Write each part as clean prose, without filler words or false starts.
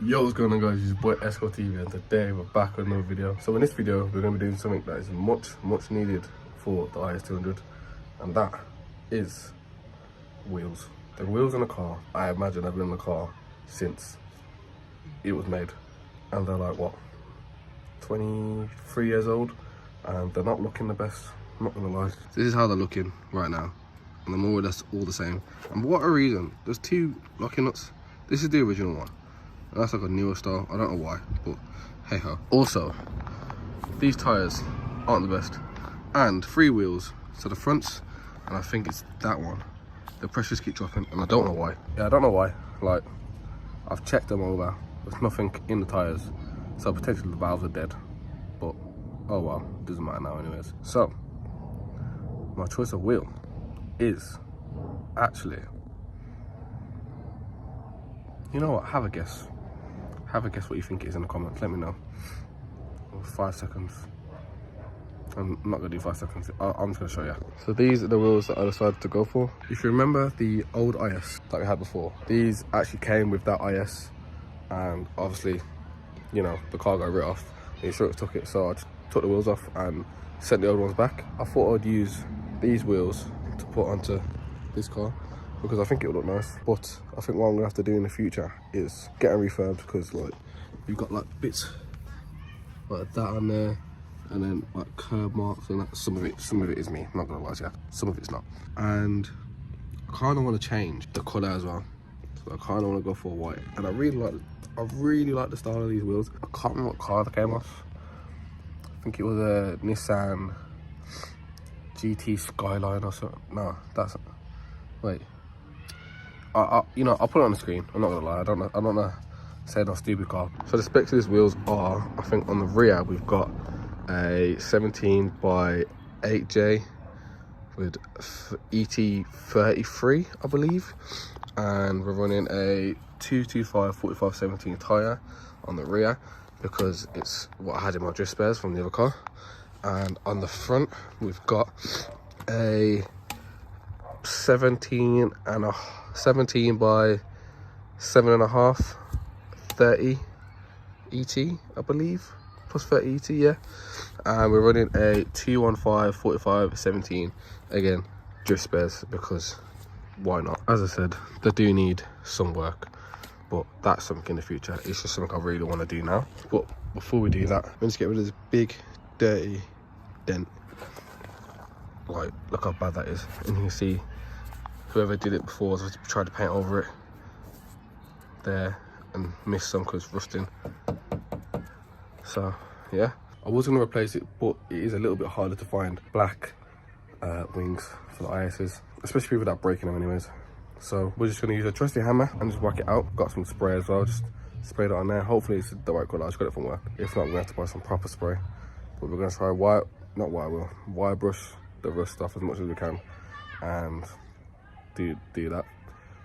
Yo, what's going on, guys? It's your boy itzescotv, and today we're back with another video. So in this video we're going to be doing something that is much needed for the IS200, and that is wheels. The wheels in the car, I imagine I've been in the car since it was made, and they're like, what, 23 years old, and they're not looking the best, I'm not gonna lie. This is how they're looking right now, and they're more or less all the same. And for whatever reason, there's two locking nuts. This is the original one. That's like a newer style, I don't know why, but hey ho. Also, these tyres aren't the best. And free wheels, so the fronts, and I think it's that one, the pressures keep dropping, and I don't know why. Yeah, I don't know why. Like, I've checked them over, there's nothing in the tyres, so potentially the valves are dead. But, oh well, doesn't matter now anyways. So, my choice of wheel is actually, you know what, have a guess. Have a guess what you think it is in the comments. Let me know. 5 seconds. I'm not gonna do 5 seconds. I'm just gonna show you. So these are the wheels that I decided to go for. If you remember the old IS that we had before, these actually came with that IS, and obviously, you know, the car got writ off. The insurance took it, so I just took the wheels off and sent the old ones back. I thought I'd use these wheels to put onto this car, because I think it would look nice. But I think what I'm gonna have to do in the future is get them refurbed, because like you've got like bits like that on there, and then like curb marks and that. Some of it is me, I'm not gonna lie to you. Some of it's not. And I kind of want to change the colour as well. So I kind of want to go for white. And I really like the style of these wheels. I can't remember what car they came off. I think it was a Nissan GT Skyline or something. No, that's, wait. You know, I'll put it on the screen. I'm not gonna lie. I don't know. Say no stupid car. So the specs of these wheels are, I think on the rear we've got a 17 by 8J with ET33, I believe, and we're running a 225 45/17 tire on the rear, because it's what I had in my drift spares from the other car. And on the front we've got a 17 by 7.5 30 ET, I believe, plus 30 ET, yeah. And we're running a 215 45/17, again drift spares, because why not? As I said, they do need some work, but that's something in the future. It's just something I really want to do now. But before we do that, I'm going to get rid of this big dirty dent. Like, look how bad that is. And you can see whoever did it before has tried to paint over it there and missed some because it's rusting. So yeah, I was going to replace it, but it is a little bit harder to find black wings for the ISs, especially with that breaking them anyways. So we're just going to use a trusty hammer and just whack it out. Got some spray as well, just sprayed it on there. Hopefully it's the right colour. I just got it from work. If not, we're going to have to buy some proper spray. But we're going to try wire brush the rust stuff as much as we can and do that.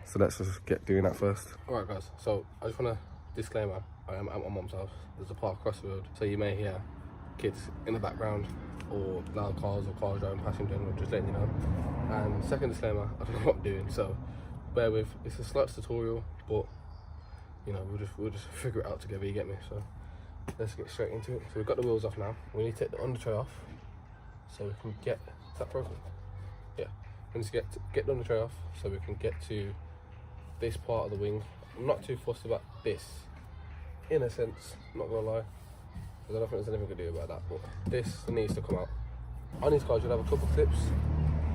So let's just get doing that first. Alright guys, so I just want to disclaimer, I am at my mum's house. There's a park across the road, so you may hear kids in the background or loud cars or cars driving past in general, just letting you know. And second disclaimer, I don't know what I'm doing, so bear with. It's a slight tutorial, but you know, we'll just figure it out together, you get me? So let's get straight into it. So we've got the wheels off now. We need to take the under tray off so we can get, is that broken? Yeah, we need to get the under tray off so we can get to this part of the wing. I'm not too fussed about this, in a sense, I'm not gonna lie, because I don't think there's anything to do about that, but this needs to come out. On these cars you'll have a couple clips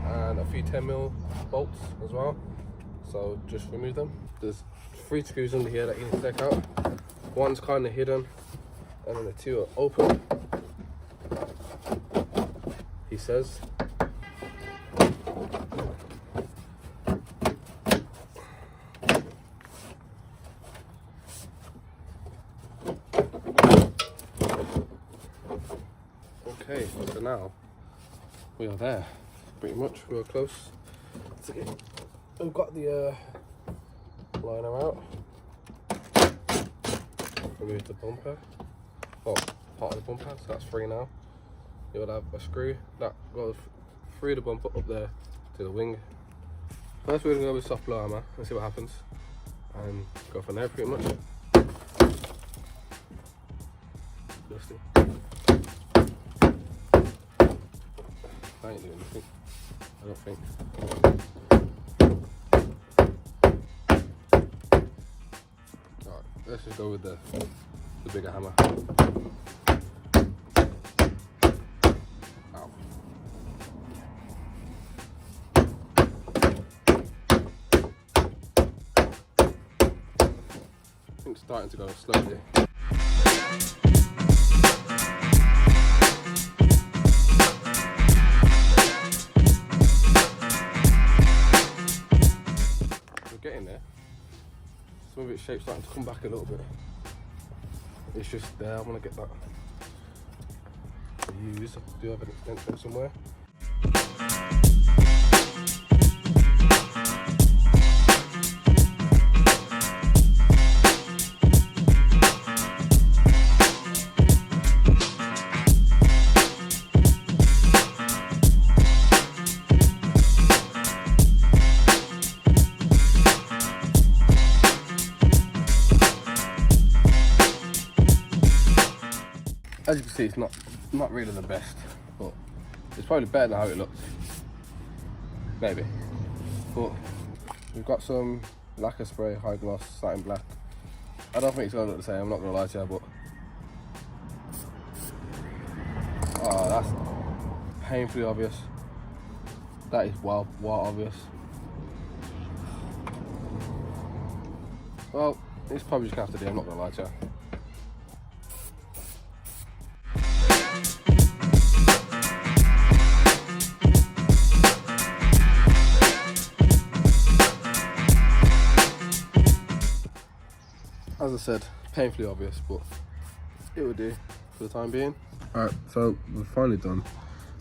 and a few 10mm bolts as well, so just remove them. There's 3 screws under here that you need to take out. One's kind of hidden and then the 2 are open, he says. Okay, so now we are there, pretty much. We are close to it. We've got the liner out. Remove the bumper, well, part of the bumper, so that's free now. You'll have a screw that goes through the bumper up there to the wing. First we're going to go with soft blow hammer and see what happens, and go from there pretty much. nasty. I ain't doing anything, I don't think. Alright, let's just go with the bigger hammer. Ow. I think it's starting to go slowly. Getting there. Some of its shape's starting to come back a little bit. It's just there. I want to get that used. Do you have an extension somewhere? As you can see, it's not really the best, but it's probably better than how it looks. Maybe. But we've got some lacquer spray, high gloss, satin black. I don't think it's gonna look the same, I'm not gonna lie to you, but oh, that's painfully obvious. That is wild obvious. Well, it's probably just gonna have to do, I'm not gonna lie to you. As I said, painfully obvious, but it will do for the time being. Alright, so we're finally done.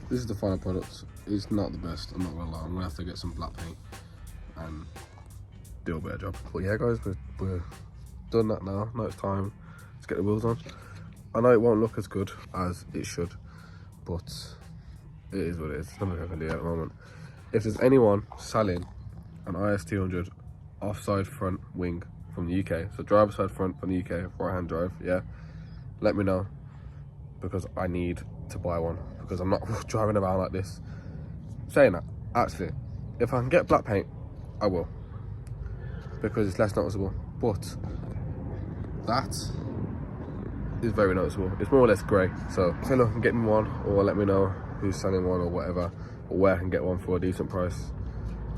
This is the final product. It's not the best, I'm not gonna lie. I'm gonna have to get some black paint and do a better job. But yeah guys, we're done that now. Now it's time to get the wheels on. I know it won't look as good as it should, but it is what it is. There's nothing I can do at the moment. If there's anyone selling an IS200 offside front wing from the UK, so driver side front from the UK, right hand drive, yeah, let me know, because I need to buy one, because I'm not driving around like this. Saying that, actually, if I can get black paint, I will, because it's less noticeable, but that is very noticeable. It's more or less grey, so say look, can get me one, or let me know who's selling one or whatever, or where I can get one for a decent price.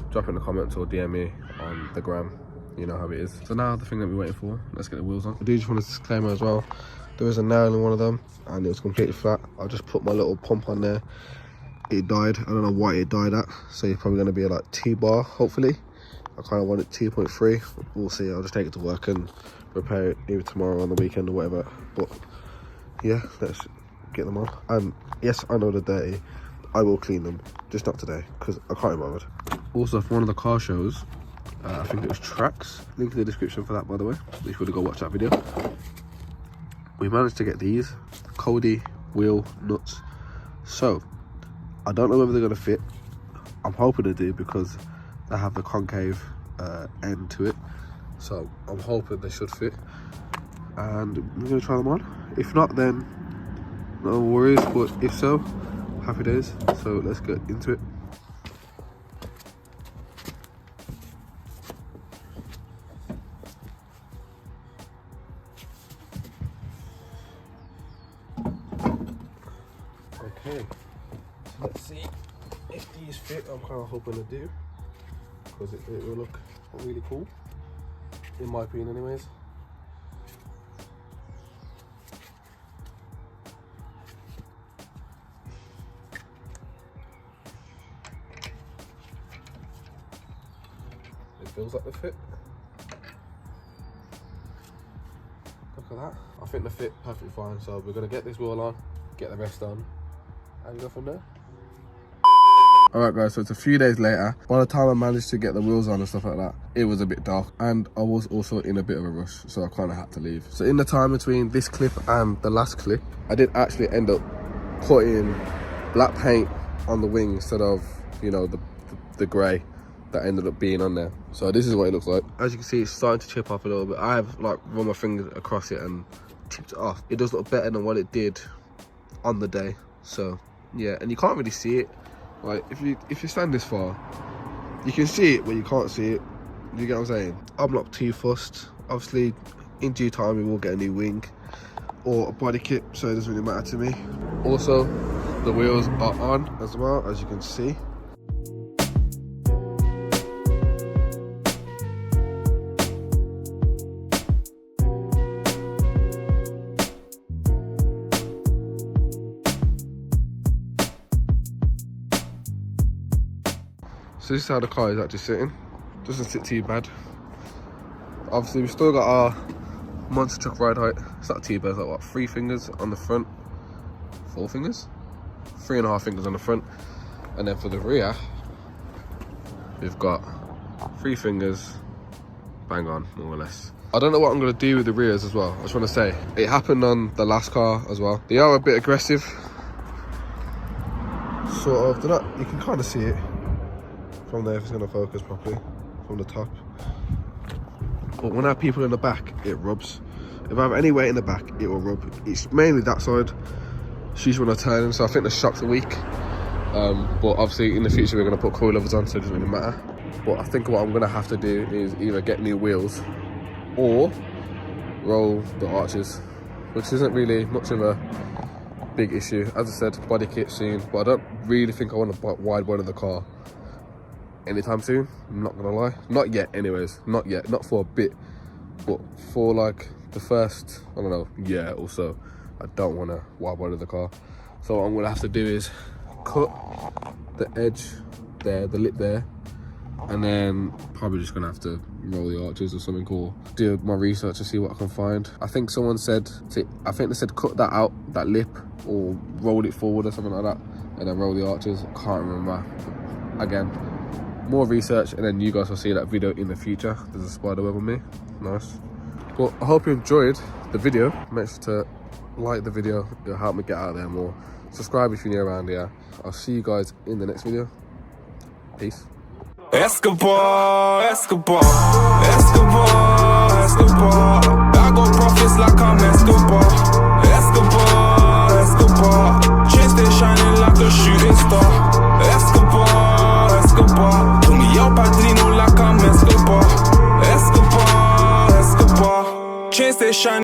Drop it in the comments or DM me on the gram. You know how it is. So now the thing that we're waiting for, let's get the wheels on. I do just want to disclaimer as well, there is a nail in one of them and it was completely flat. I just put my little pump on there, it died. I don't know why it died at, so it's probably going to be like T-bar hopefully. I kind of want it 2.3, we'll see. I'll just take it to work and repair it either tomorrow or on the weekend or whatever. But yeah, let's get them on. And yes, I know they're dirty, I will clean them, just not today because I can't be bothered. Also, for one of the car shows, I think it was Tracks, link in the description for that by the way, be sure to go watch that video. We managed to get these Cody wheel nuts, so I don't know whether they're going to fit. I'm hoping they do because they have the concave end to it, so I'm hoping they should fit and we're going to try them on. If not, then no worries, but if so, happy days. So let's get into it. Okay, so let's see if these fit. I'm kind of hoping they do, because it will look really cool, in my opinion anyways. It feels like they fit. Look at that. I think they fit perfectly fine, so we're going to get this wheel on, get the rest on, and go from there. Alright guys, so it's a few days later. By the time I managed to get the wheels on and stuff like that, it was a bit dark and I was also in a bit of a rush, so I kind of had to leave. So in the time between this clip and the last clip, I did actually end up putting black paint on the wing instead of, you know, the grey that ended up being on there. So this is what it looks like. As you can see, it's starting to chip off a little bit. I have like run my fingers across it and chipped it off. It does look better than what it did on the day. So yeah, and you can't really see it. Like if you stand this far, you can see it, but you can't see it. You get what I'm saying? I'm not too fussed. Obviously, in due time, we will get a new wing or a body kit, so it doesn't really matter to me. Also, the wheels are on as well, as you can see. So this is how the car is actually sitting. Doesn't sit too bad. Obviously, we've still got our monster truck ride height. It's not too bad. It's like what, 3 fingers on the front, 4 fingers, 3.5 fingers on the front, and then for the rear, we've got 3 fingers, bang on, more or less. I don't know what I'm gonna do with the rears as well. I just want to say it happened on the last car as well. They are a bit aggressive, sort of. They're not. You can kind of see it from there if it's gonna focus properly from the top. But when I have people in the back, it rubs. If I have any weight in the back, it will rub. It's mainly that side. She's when I turn in, so I think the shocks are weak. But obviously in the future we're gonna put coilovers on, so it doesn't really matter. But I think what I'm gonna have to do is either get new wheels or roll the arches, which isn't really much of a big issue. As I said, body kit soon, but I don't really think I want to wide body the car anytime soon. I'm not gonna lie, not yet anyways, not yet, not for a bit, but for like the first, I don't know, year or so, I don't want to wide body the car. So what I'm gonna have to do is cut the edge there, the lip there, and then probably just gonna have to roll the arches or something, or do my research to see what I can find. I think someone said, I think they said cut that out, that lip, or roll it forward or something like that, and then roll the arches. Can't remember. Again, more research, and then you guys will see that video in the future. There's a spider web on me, nice. Well, I hope you enjoyed the video. Make sure to like the video, it'll help me get out there more. Subscribe if you're new around here. I'll see you guys in the next video. Peace. Escobar, Escobar, Escobar, Escobar. I go profits like I'm Escobar, Escobar, Escobar.